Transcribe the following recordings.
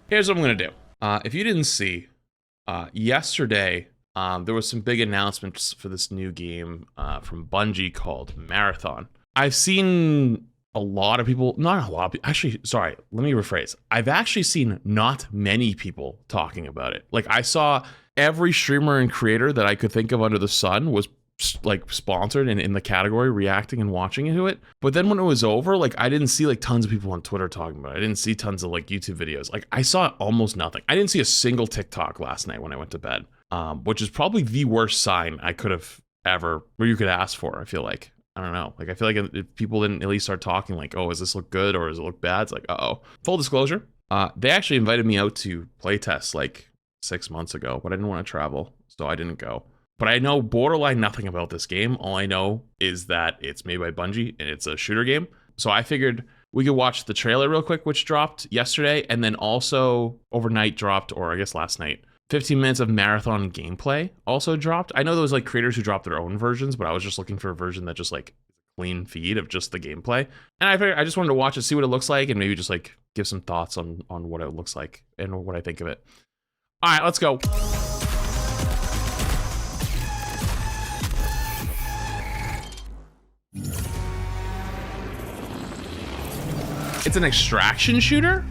Here's what I'm gonna do. If you didn't see, yesterday there was some big announcements for this new game from Bungie called Marathon. I've seen a lot of people, not a lot, actually, sorry, let me rephrase. I've actually seen not many people talking about it. Like, I saw every streamer and creator that I could think of under the sun was like sponsored and in the category reacting and watching into it. But then when it was over, like, I didn't see like tons of people on Twitter talking about it. I didn't see tons of like YouTube videos. Like, I saw almost nothing. I didn't see a single TikTok last night when I went to bed, which is probably the worst sign I could have ever, or you could ask for. I feel like, I don't know. Like, I feel like if people didn't at least start talking like, oh, does this look good or does it look bad? It's like, uh-oh. Full disclosure, they actually invited me out to playtest like 6 months ago, but I didn't want to travel, so I didn't go. But I know borderline nothing about this game. All I know is that it's made by Bungie and it's a shooter game. So I figured we could watch the trailer real quick, which dropped yesterday, and then also overnight dropped, or I guess last night, 15 minutes of marathon gameplay also dropped. I know there was like creators who dropped their own versions, but I was just looking for a version that just like clean feed of just the gameplay. And I figured I just wanted to watch it, see what it looks like, and maybe just like give some thoughts on what it looks like and what I think of it. All right, let's go. It's an extraction shooter?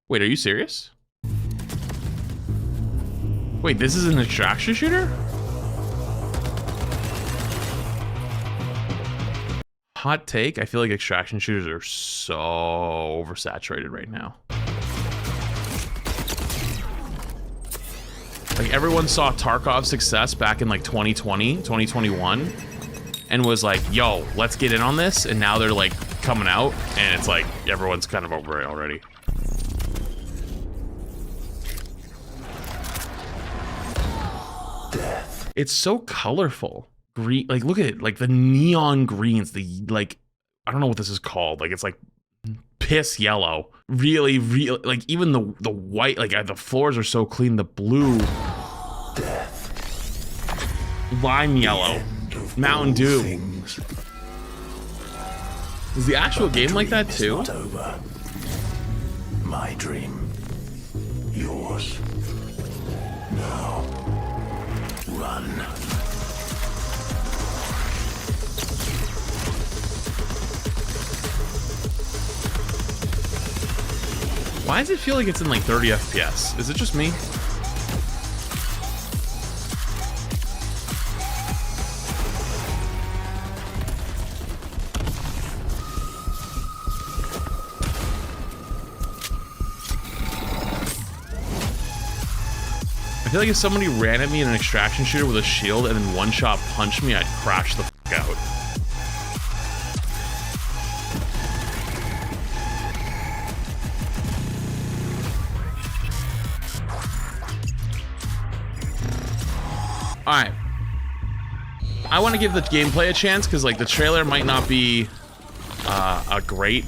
Wait, are you serious? Wait, this is an extraction shooter? Hot take, I feel like extraction shooters are so oversaturated right now. Like, everyone saw Tarkov's success back in like 2020, 2021, and was like, yo, let's get in on this, and now they're like coming out, and it's like everyone's kind of over it already. Death. It's so colorful. Green, like, look at it, like the neon greens, the like, I don't know what this is called. Like, it's like piss yellow. Really, like even the white, like the floors are so clean. The blue, Death. lime yellow, Mountain Dew. Things. Is the actual game like that too? It's not over. My dream. Yours. Now. Run. Why does it feel like it's in like 30 FPS? Is it just me? I feel like if somebody ran at me in an extraction shooter with a shield and then one shot punched me, I'd crash the fuck out. Alright. I want to give the gameplay a chance because like the trailer might not be a great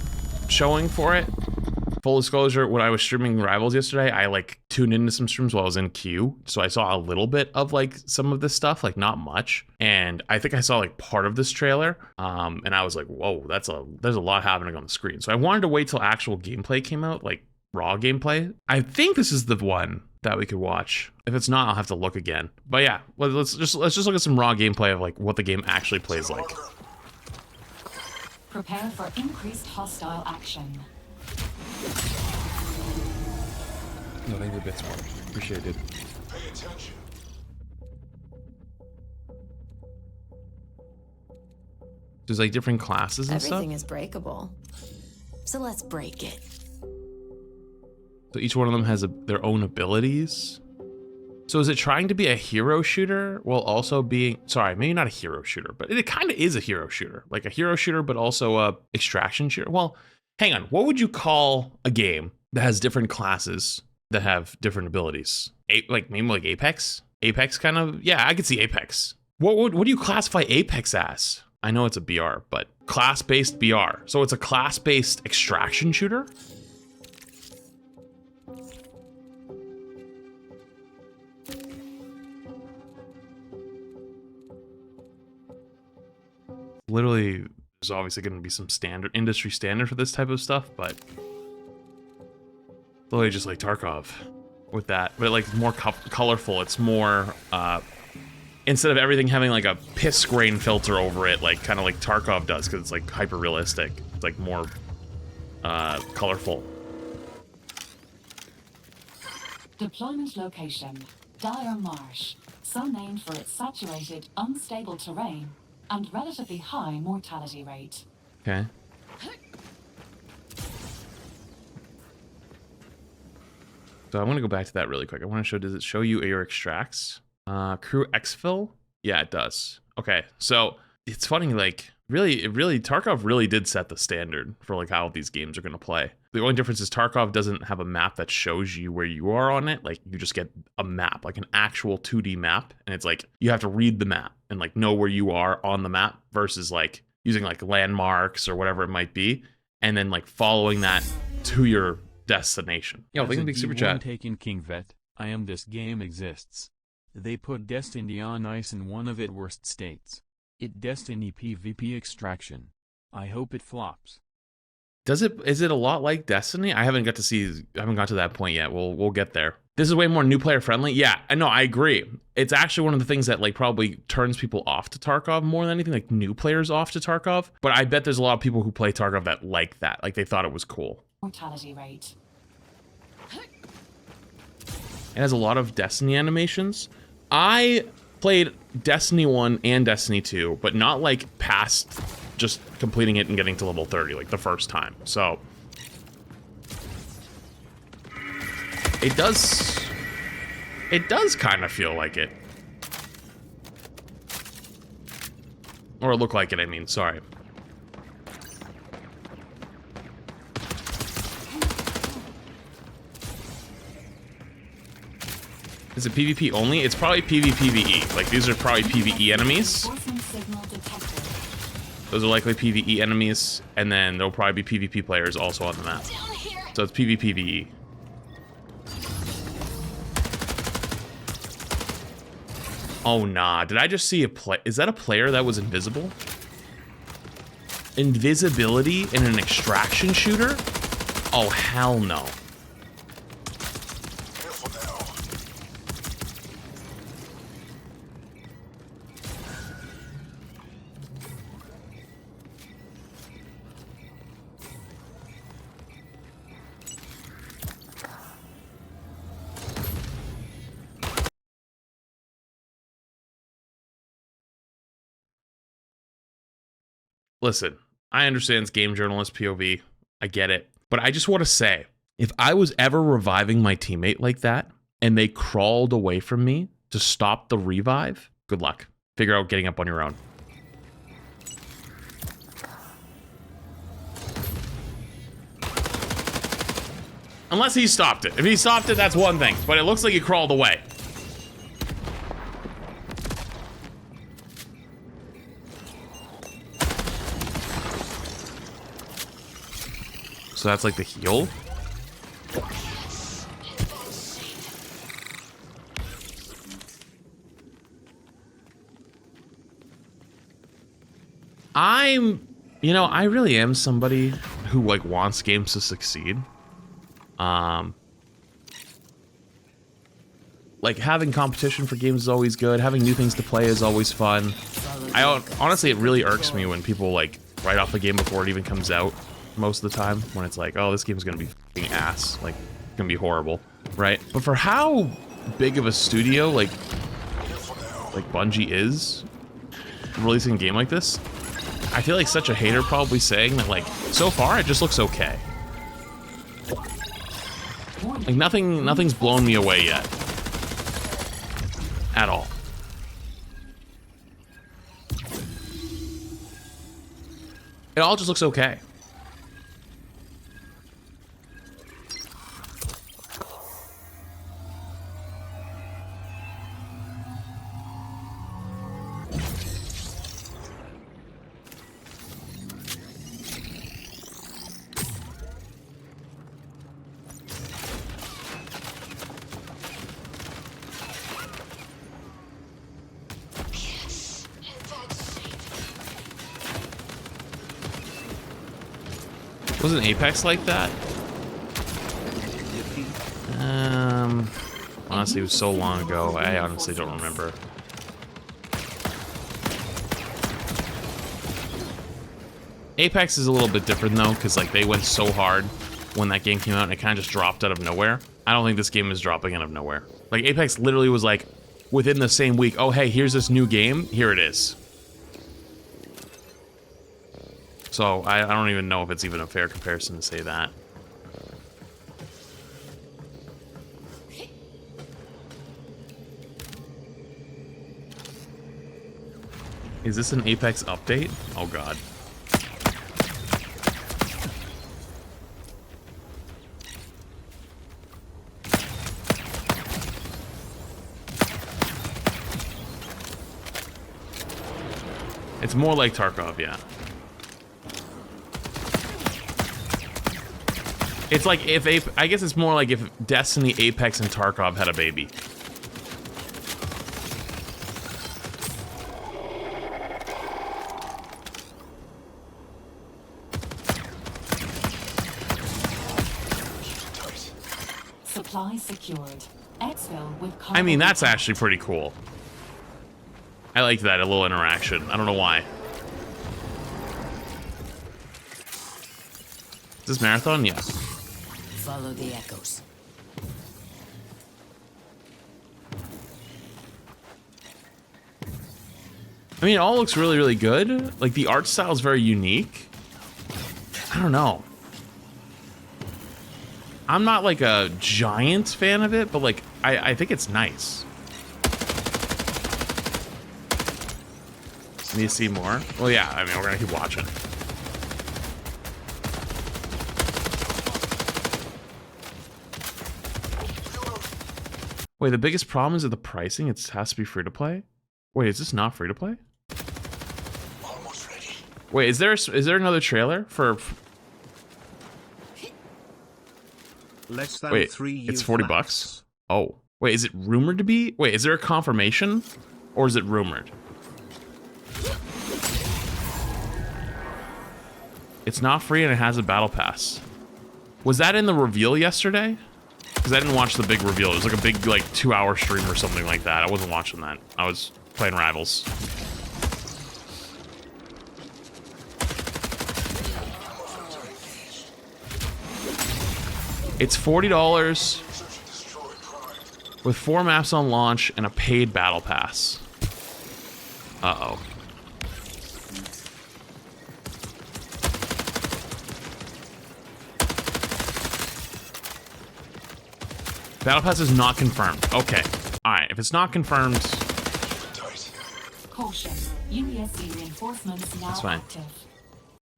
showing for it. Full disclosure, when I was streaming Rivals yesterday, I like tuned into some streams while I was in queue. So I saw a little bit of like some of this stuff, like not much. And I think I saw like part of this trailer. And I was like, whoa, there's a lot happening on the screen. So I wanted to wait till actual gameplay came out, like raw gameplay. I think this is the one that we could watch. If it's not, I'll have to look again. But yeah, let's just look at some raw gameplay of like what the game actually plays like. Prepare for increased hostile action. No, thank you a bit more. Appreciate it. Pay attention. There's like different classes and Everything stuff. is breakable. So let's break it. So each one of them has their own abilities. So is it trying to be a hero shooter while also being, sorry, maybe not a hero shooter, but it kind of is a hero shooter. Like a hero shooter, but also a extraction shooter. Well, hang on. What would you call a game that has different classes that have different abilities? Like maybe like Apex? Apex kind of, yeah, I could see Apex. What do you classify Apex as? I know it's a BR, but class-based BR. So it's a class-based extraction shooter? Literally, there's obviously going to be some standard industry standard for this type of stuff, but Literally just like Tarkov with that, but like more colorful. It's more instead of everything having like a piss grain filter over it, like kind of like Tarkov does, because it's like hyper realistic. It's like more colorful. Deployment location, Dire Marsh, so named for its saturated, unstable terrain and relatively high mortality rate. Okay. So I want to go back to that really quick. I want to show, does it show you your extracts? Crew exfil? Yeah, it does. Okay, so it's funny, like, really, Tarkov really did set the standard for like how these games are going to play. The only difference is Tarkov doesn't have a map that shows you where you are on it. Like, you just get a map, like an actual 2D map, and it's like, you have to read the map and like know where you are on the map versus like using like landmarks or whatever it might be, and then like following that to your destination. Yo, thank you, big super chat. Taken King Vet, I am this game exists. They put Destiny on ice in one of its worst states. It Destiny PvP extraction. I hope it flops. Is it a lot like Destiny? I haven't got to that point yet. We'll get there. This is way more new player friendly. Yeah, I know, I agree. It's actually one of the things that like probably turns people off to Tarkov more than anything, like new players off to Tarkov. But I bet there's a lot of people who play Tarkov that like that. Like they thought it was cool. Mortality rate. It has a lot of Destiny animations. I played Destiny 1 and Destiny 2, but not like past just completing it and getting to level 30, like the first time. So it does kind of feel like it. Or look like it, I mean, sorry. Is it PvP only? It's probably PvPvE. Like, these are probably PvE enemies. Those are likely PvE enemies, and then there'll probably be PvP players also on the map. So it's PvPvE. Oh, nah. Did I just see a play? Is that a player that was invisible? Invisibility in an extraction shooter? Oh, hell no. Listen, I understand it's game journalist POV. I get it. But I just want to say, if I was ever reviving my teammate like that, and they crawled away from me to stop the revive, good luck. Figure out getting up on your own. Unless he stopped it. If he stopped it, that's one thing. But it looks like he crawled away. So that's like the heal. I really am somebody who like wants games to succeed. Like having competition for games is always good. Having new things to play is always fun. Honestly, it really irks me when people like write off a game before it even comes out. Most of the time, when it's like, oh, this game's gonna be fucking ass, like, it's gonna be horrible, right? But for how big of a studio like Bungie is releasing a game like this, I feel like such a hater probably saying that like, so far it just looks okay. Like nothing's blown me away yet. At all. It all just looks okay. Wasn't Apex like that? honestly, it was so long ago, I honestly don't remember. Apex is a little bit different though, because like they went so hard when that game came out and it kind of just dropped out of nowhere. I don't think this game is dropping out of nowhere. Like Apex literally was like, within the same week, oh hey, here's this new game, here it is. So I don't even know if it's even a fair comparison to say that. Is this an Apex update? Oh god. It's more like Tarkov, yeah. It's like if I guess it's more like if Destiny, Apex, and Tarkov had a baby. Supply secured. Exfil with I mean, that's actually pretty cool. I like that, a little interaction. I don't know why. Is this marathon? Yeah. Follow the echoes. I mean, it all looks really, really good. Like, the art style is very unique. I don't know. I'm not, like, a giant fan of it, but, like, I think it's nice. Need to see more? Well, yeah, I mean, we're gonna keep watching. Wait, the biggest problem is that the pricing, it has to be free to play? Wait, is this not free to play? Almost ready. Wait, is there another trailer for... Less than Wait, 3 it's 40 bucks? Oh. Wait, is it rumored to be? Wait, is there a confirmation? Or is it rumored? It's not free and it has a battle pass. Was that in the reveal yesterday? Because I didn't watch the big reveal. It was like a big, like, 2-hour stream or something like that. I wasn't watching that. I was playing Rivals. It's $40 with 4 maps on launch and a paid battle pass. Uh-oh. Battle pass is not confirmed. Okay. Alright, if it's not confirmed... Caution. UESC reinforcements now That's fine. active.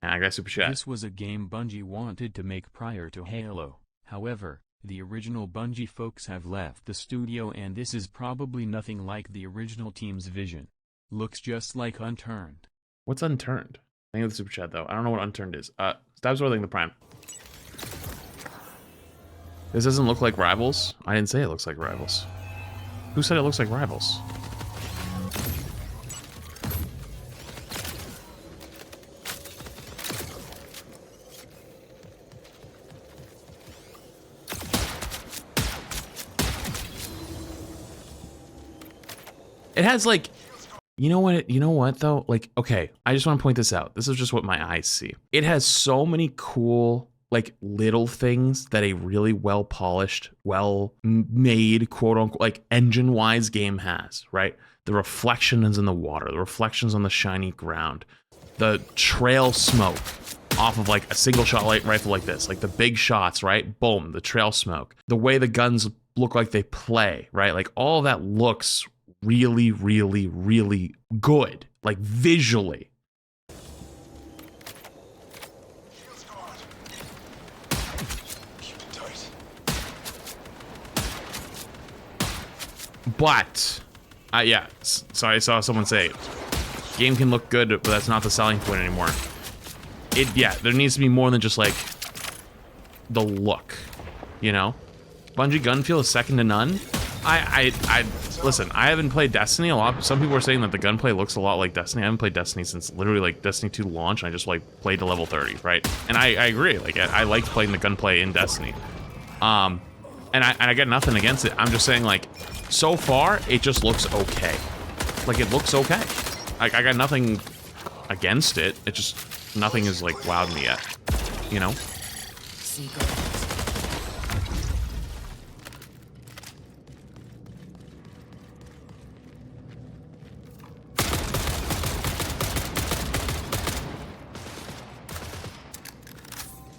I got super chat. This was a game Bungie wanted to make prior to Halo. However, the original Bungie folks have left the studio and this is probably nothing like the original team's vision. Looks just like Unturned. What's Unturned? Thank you for the super chat, though. I don't know what Unturned is. Stabs Worthing the Prime. This doesn't look like Rivals. I didn't say it looks like Rivals. Who said it looks like Rivals? It has like, you know what though? Like, okay, I just want to point this out. This is just what my eyes see. It has so many cool, like, little things that a really well polished, well made, quote unquote, like engine wise game has, right? The reflections in the water, the reflections on the shiny ground, the trail smoke off of like a single shot light rifle like this, like the big shots, right? Boom, the trail smoke, the way the guns look like they play, right? Like all of that looks really, really, really good, like visually. But, yeah, so I saw someone say, game can look good, but that's not the selling point anymore. Yeah, there needs to be more than just like the look, you know? Bungie gun feel is second to none. Listen, I haven't played Destiny a lot. Some people are saying that the gunplay looks a lot like Destiny. I haven't played Destiny since literally like Destiny 2 launch. And I just like played to level 30, right? And I agree. Like I liked playing the gunplay in Destiny. And I got nothing against it. I'm just saying, like, so far, it just looks okay. Like, it looks okay. Like, I got nothing against it. It just, nothing has, like, wowed me yet. You know? Secret.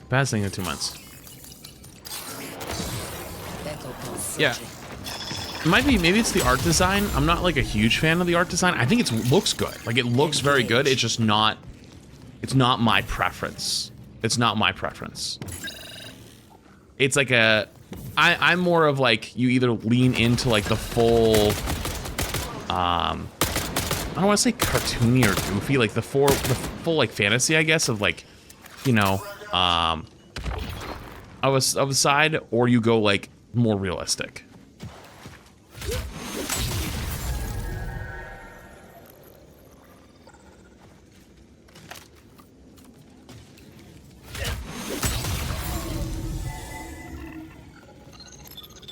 Best thing in 2 months. Echo pulse Yeah. searching. It might be, maybe it's the art design. I'm not like a huge fan of the art design. I think it looks good. Like it looks very good. It's just not, it's not my preference. It's not my preference. It's like a, I'm more of like, you either lean into like the full, I don't want to say cartoony or goofy, like the full like fantasy, I guess, of like, you know, of a side, or you go like more realistic.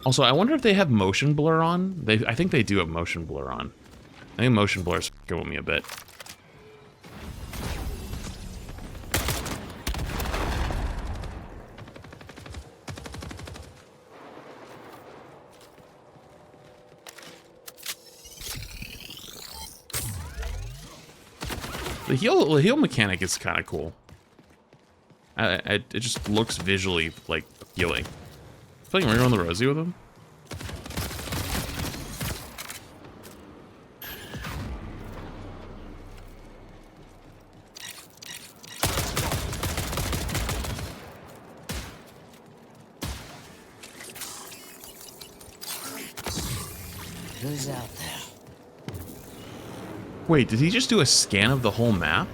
Also, I wonder if they have motion blur on. I think they do have motion blur on. I think motion blur's fucking with me a bit. The heal mechanic is kind of cool. It just looks visually like appealing. Playing Ring on the Rosie with him. Who's out there? Wait, did he just do a scan of the whole map?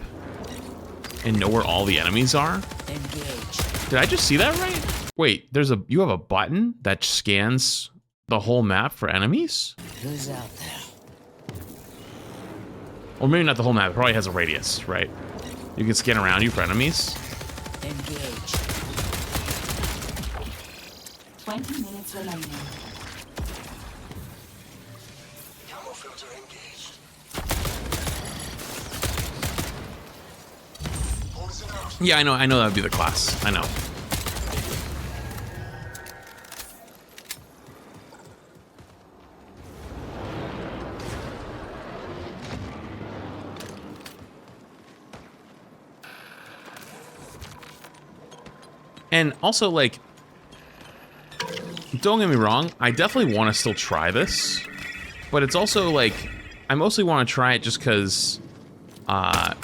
And know where all the enemies are? Engage. Did I just see that right? Wait, you have a button that scans the whole map for enemies? Who's out there? Or maybe not the whole map, it probably has a radius, right? You can scan around you for enemies. Engage. 20 minutes remaining. Camo filter engaged. Poison out. Yeah, I know that would be the class. I know. And also, like, don't get me wrong, I definitely want to still try this, but it's also, like, I mostly want to try it just because, I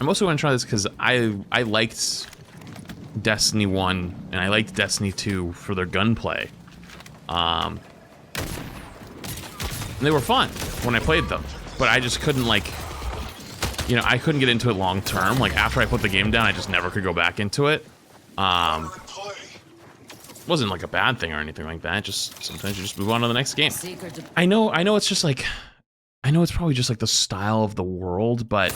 mostly want to try this because I liked Destiny 1, and I liked Destiny 2 for their gunplay. And they were fun when I played them, but I just couldn't, like, you know, I couldn't get into it long term. Like, after I put the game down, I just never could go back into it. Play. Wasn't like a bad thing or anything like that. Just sometimes you just move on to the next game. Secret to I know it's just like, I know it's probably just like the style of the world, but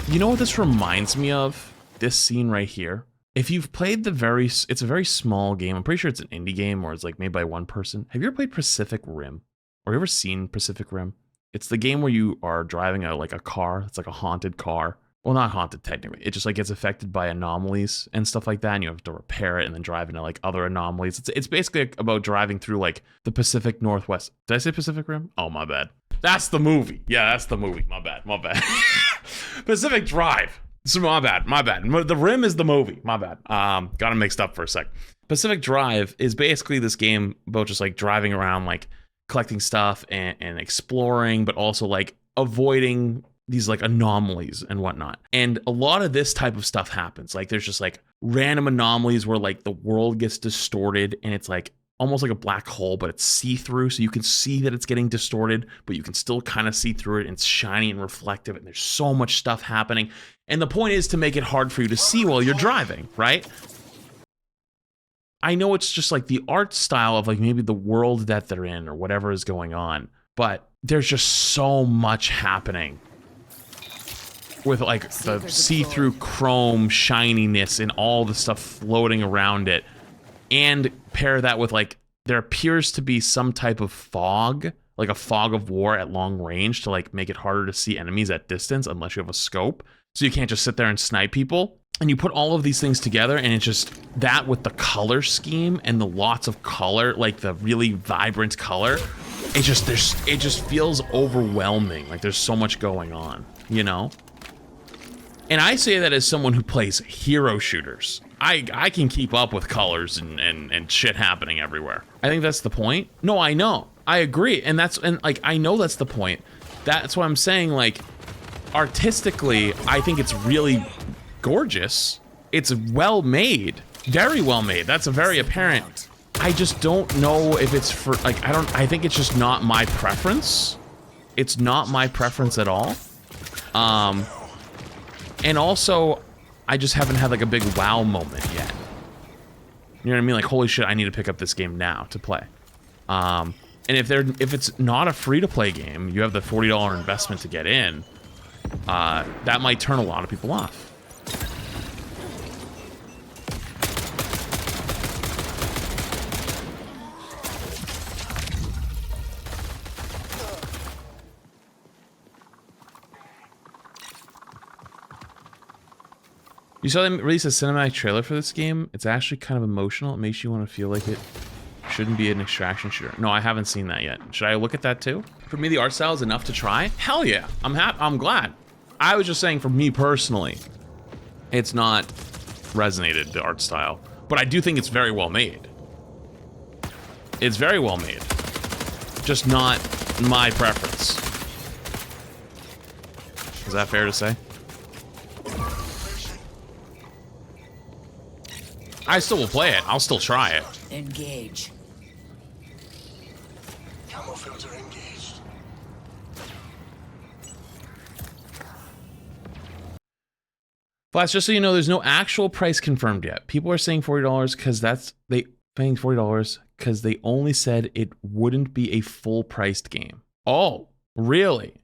you know what this reminds me of? This scene right here. If you've played it's a very small game. I'm pretty sure it's an indie game or it's like made by one person. Have you ever played Pacific Rim? Or you ever seen Pacific Rim? It's the game where you are driving a car. It's like a haunted car. Well, not haunted technically. It just like gets affected by anomalies and stuff like that, and you have to repair it and then drive into like other anomalies. It's basically about driving through like the Pacific Northwest. Did I say Pacific Rim? Oh, my bad. That's the movie. Yeah, that's the movie. My bad. Pacific Drive. So my bad. The Rim is the movie. My bad. Got it mixed up for a sec. Pacific Drive is basically this game about just like driving around, like collecting stuff and exploring, but also like avoiding these like anomalies and whatnot. And a lot of this type of stuff happens. Like there's just like random anomalies where like the world gets distorted and it's like almost like a black hole, but it's see-through. So you can see that it's getting distorted, but you can still kind of see through it, and it's shiny and reflective, and there's so much stuff happening. And the point is to make it hard for you to see while you're driving, right? I know it's just like the art style of like maybe the world that they're in or whatever is going on, but there's just so much happening. with like the see-through chrome shininess and all the stuff floating around it, and pair that with like there appears to be some type of fog, like a fog of war at long range to like make it harder to see enemies at distance unless you have a scope, so you can't just sit there and snipe people. And you put all of these things together, and it's just that with the color scheme and the lots of color, like the really vibrant color, it just feels overwhelming. Like there's so much going on, you know? And I say that as someone who plays hero shooters. I can keep up with colors and shit happening everywhere. I think that's the point. No, I know. I agree. And like I know that's the point. That's what I'm saying, like artistically, I think it's really gorgeous. It's well made. Very well made. That's a very apparent. I just don't know if it's for like I think it's just not my preference. It's not my preference at all. And also I just haven't had like a big wow moment yet. You know what I mean? Like holy shit, I need to pick up this game now to play. And if it's not a free-to-play game, you have the $40 investment to get in, that might turn a lot of people off. You saw them release a cinematic trailer for this game? It's actually kind of emotional. It makes you want to feel like it shouldn't be an extraction shooter. No, I haven't seen that yet. Should I look at that too? For me, the art style is enough to try. Hell yeah, I'm glad. I was just saying for me personally, it's not resonated, the art style, but I do think it's very well made. It's very well made. Just not my preference. Is that fair to say? I still will play it. I'll still try it. Engage. Camo filter engaged. Flash, just so you know, there's no actual price confirmed yet. People are saying $40 because paying $40 because they only said it wouldn't be a full-priced game. Oh, really?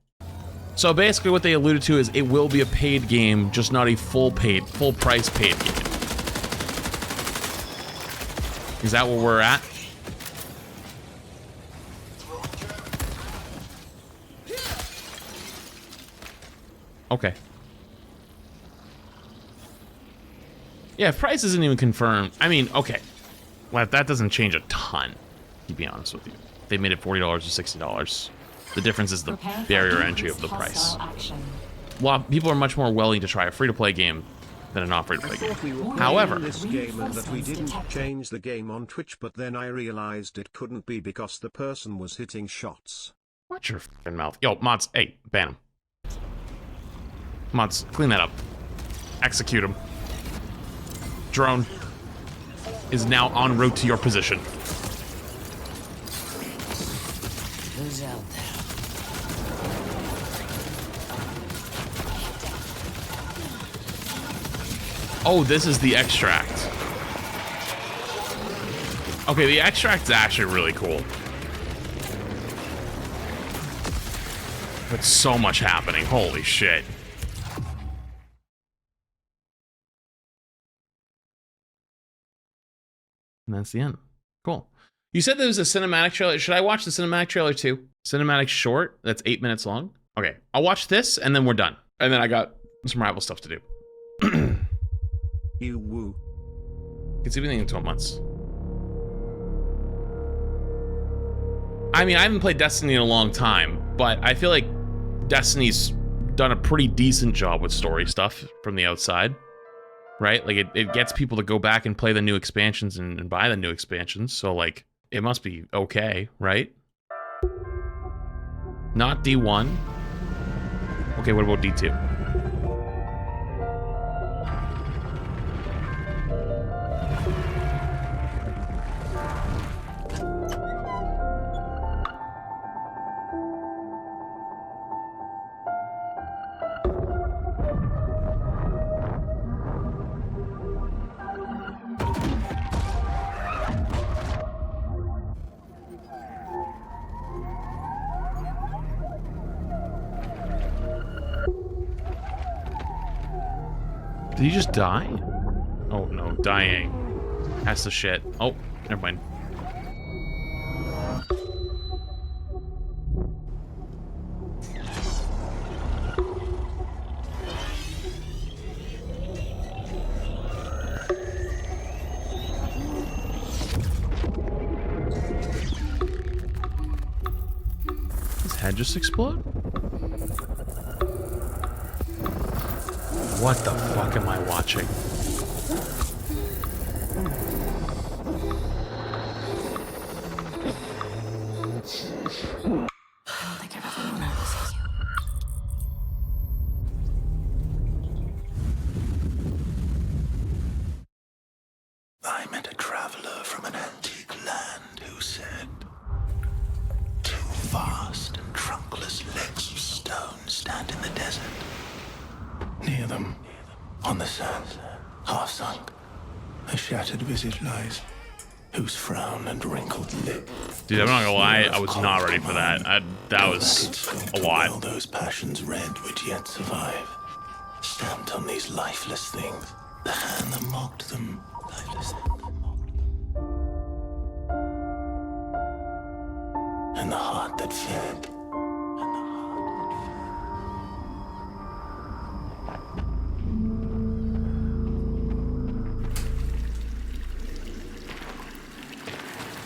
So basically what they alluded to is it will be a paid game, just not a full-price paid game. Is that where we're at? Okay. Yeah, if price isn't even confirmed. I mean, okay. Well, that doesn't change a ton, to be honest with you. They made it $40 or $60. The difference is the barrier entry of the price. Well, people are much more willing to try a free-to-play game than a not free-to-play game. However, this game and that we didn't change the game on Twitch, but then I realized it couldn't be because the person was hitting shots. watch your f***ing mouth. Yo, mods, hey, ban him. Mods, clean that up. Execute him. Drone is now en route to your position. Who's out there? Oh, this is the extract. Okay, the extract's actually really cool. But so much happening. Holy shit. And that's the end. Cool. You said there was a cinematic trailer. Should I watch the cinematic trailer too? Cinematic short that's 8 minutes long. Okay, I'll watch this and then we're done. And then I got some rival stuff to do. You woo. It's everything in 12 months. I mean, I haven't played Destiny in a long time, but I feel like Destiny's done a pretty decent job with story stuff from the outside, right? Like, it gets people to go back and play the new expansions and buy the new expansions, so, like, it must be okay, right? Not D1. Okay, what about D2? Did he just die? Oh no, dying. That's the shit. Oh, never mind. His head just explode? What the fuck am I watching? I don't think I've ever known how to say you. I met a traveler from an antique land who said, two vast and trunkless legs of stone stand in the desert. Near them, on the sand, half sunk, a shattered visage lies, whose frown and wrinkled lip. Dude, I'm not gonna lie, I was not ready for that. That was a lot. All those passions red which yet survive, stamped on these lifeless things, the hand that mocked them, lifeless things that mocked them, and the heart that fed.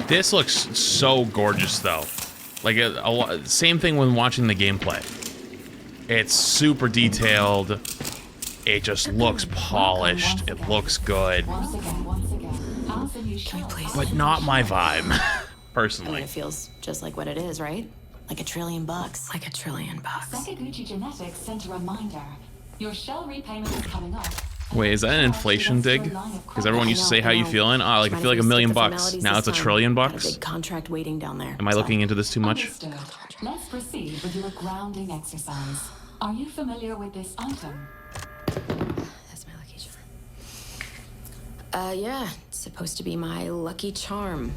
This looks so gorgeous, though. Like, same thing when watching the gameplay. It's super detailed. It just looks polished. It looks good. Once again. As in you shall. But not my vibe, I mean, personally. it feels just like what it is, right? Like $1 trillion. Like $1 trillion. Sakaguchi Genetics sent a reminder. Your shell repayment is coming up. Wait, is that an inflation dig? Because everyone used to say, how you feeling? Oh, like, I feel like $1 million bucks. Now it's $1 trillion Got a bucks? big contract waiting down there. Am I looking into this too much? Understood. Let's proceed with your grounding exercise. Are you familiar with this item? That's my lucky charm. Yeah. It's supposed to be my lucky charm.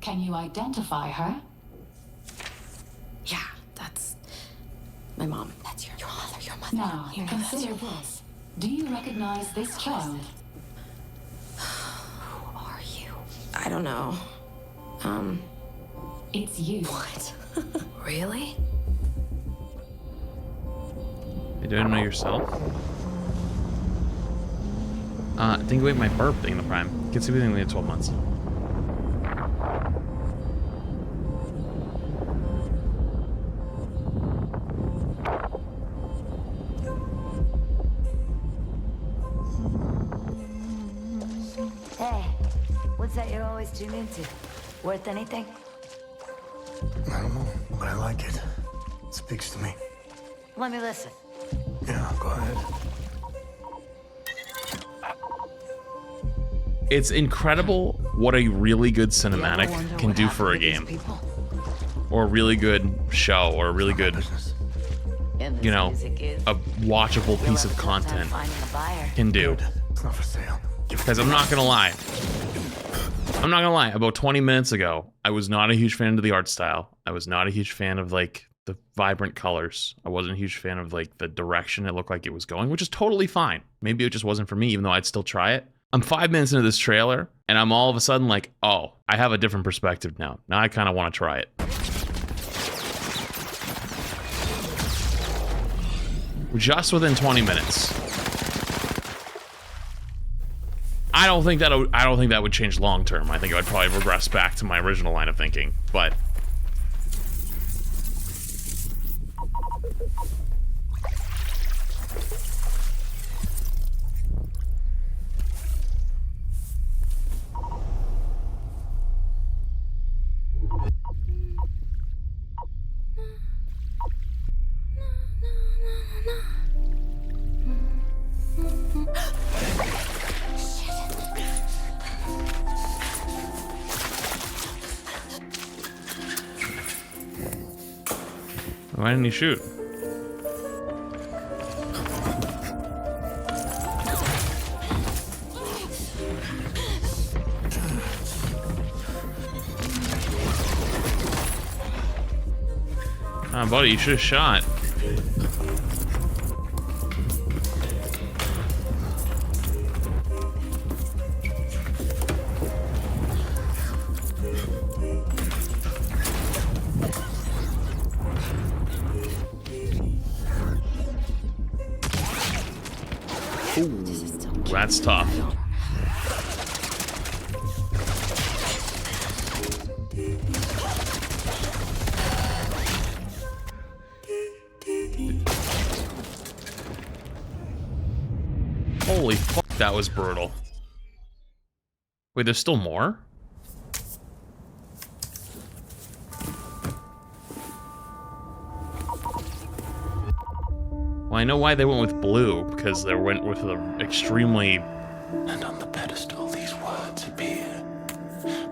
Can you identify her? Yeah, that's my mom. That's your mother. Your mother. Now, Your consider mother. this. Do you recognize this child? Who are you? I don't know. It's you. What? Really? You don't know yourself? Think away my burp thing in the prime. Gets everything within 12 months. Hey, what's that you always tune into? Worth anything? I don't know, but I like it. It speaks to me. Let me listen. Yeah, go ahead. It's incredible what a really good You ever cinematic wonder can what do for a happened to these game. people? Or a really good show, or a really good, In this you know, music is, a watchable you'll piece have of a tough time content finding a buyer. can do. It's not for sale. Because I'm not gonna lie. About 20 minutes ago, I was not a huge fan of the art style. I was not a huge fan of, like, the vibrant colors. I wasn't a huge fan of, like, the direction it looked like it was going, which is totally fine. Maybe it just wasn't for me, even though I'd still try it. I'm 5 minutes into this trailer, and I'm all of a sudden like, oh, I have a different perspective now. Now I kind of want to try it. Just within 20 minutes. I don't think that would change long term. I think I would probably regress back to my original line of thinking, but Why didn't he shoot? Ah, buddy, you should have shot. Ooh, that's tough. Holy fuck, that was brutal. Wait, there's still more? Well, I know why they went with blue, because they went with the extremely... And on the pedestal these words appear.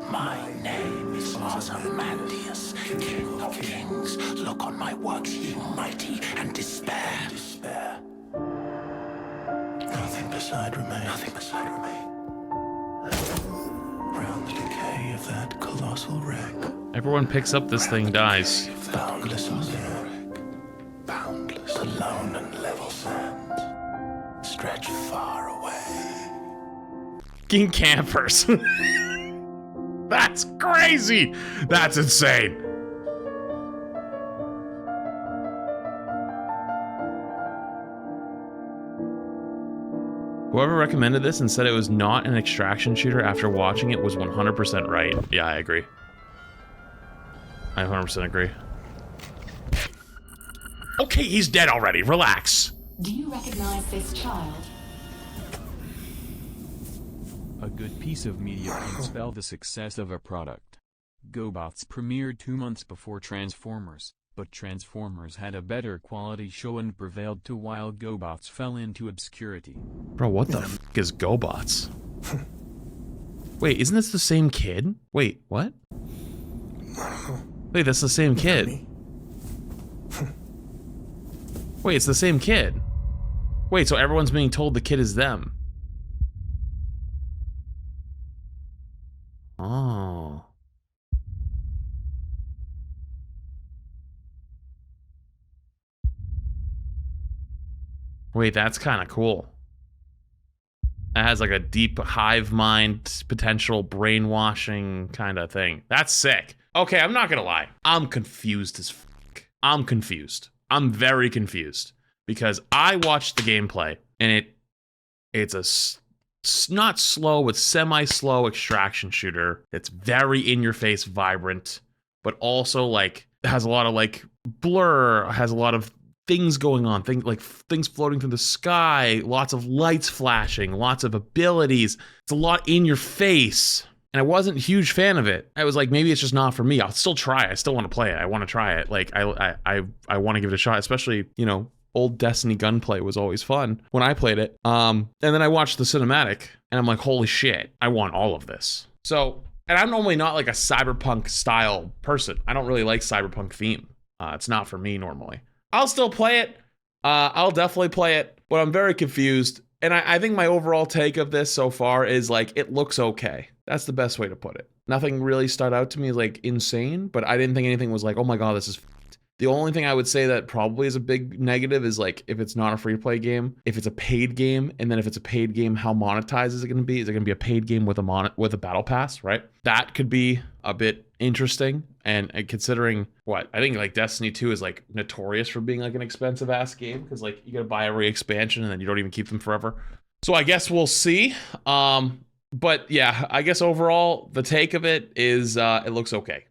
My name is Ozymandias, King of Kings. Look on my works, ye mighty, and despair. Despair. Nothing beside remain. Nothing beside remain. Round the decay of that colossal wreck. Everyone picks up this thing, dies. Boundless on the wreck. Boundless, alone and level sands. Stretch far away. Fucking campers. That's crazy. That's insane. Whoever recommended this and said it was not an extraction shooter after watching it was 100% right. Yeah, I agree. I 100% agree. Okay, he's dead already. Relax. Do you recognize this child? A good piece of media can spell the success of a product. GoBots premiered 2 months before Transformers, but Transformers had a better quality show and prevailed to while GoBots fell into obscurity. Bro, what the fuck is GoBots? Wait, isn't this the same kid? Wait, what? Wait, that's the same kid. Wait, it's the same kid. Wait, so everyone's being told the kid is them. Oh. Wait, that's kind of cool. It has like a deep hive mind potential brainwashing kind of thing. That's sick. Okay, I'm not gonna lie. I'm confused as fuck. I'm confused. I'm very confused because I watched the gameplay and it's a not slow but semi-slow extraction shooter. It's very in-your-face, vibrant, but also like has a lot of like blur, has a lot of things going on, things floating through the sky, lots of lights flashing, lots of abilities. It's a lot in your face. And I wasn't a huge fan of it. I was like, maybe it's just not for me. I'll still try it. I still want to play it. I want to try it. Like I want to give it a shot, especially, you know, old Destiny gunplay was always fun when I played it. And then I watched the cinematic and I'm like, holy shit, I want all of this. So, and I'm normally not like a cyberpunk style person. I don't really like cyberpunk theme. It's not for me normally. I'll still play it. I'll definitely play it, but I'm very confused. And I think my overall take of this so far is like, it looks okay. That's the best way to put it. Nothing really stood out to me as like insane, but I didn't think anything was like, oh my God, this is f***ed. The only thing I would say that probably is a big negative is like, if it's not a free to play game, if it's a paid game, and then if it's a paid game, how monetized is it going to be? Is it going to be a paid game with a battle pass, right? That could be a bit interesting. And considering what I think like Destiny 2 is like notorious for being like an expensive ass game because like you got to buy every expansion and then you don't even keep them forever. So I guess we'll see. But yeah, I guess overall the take of it is it looks okay.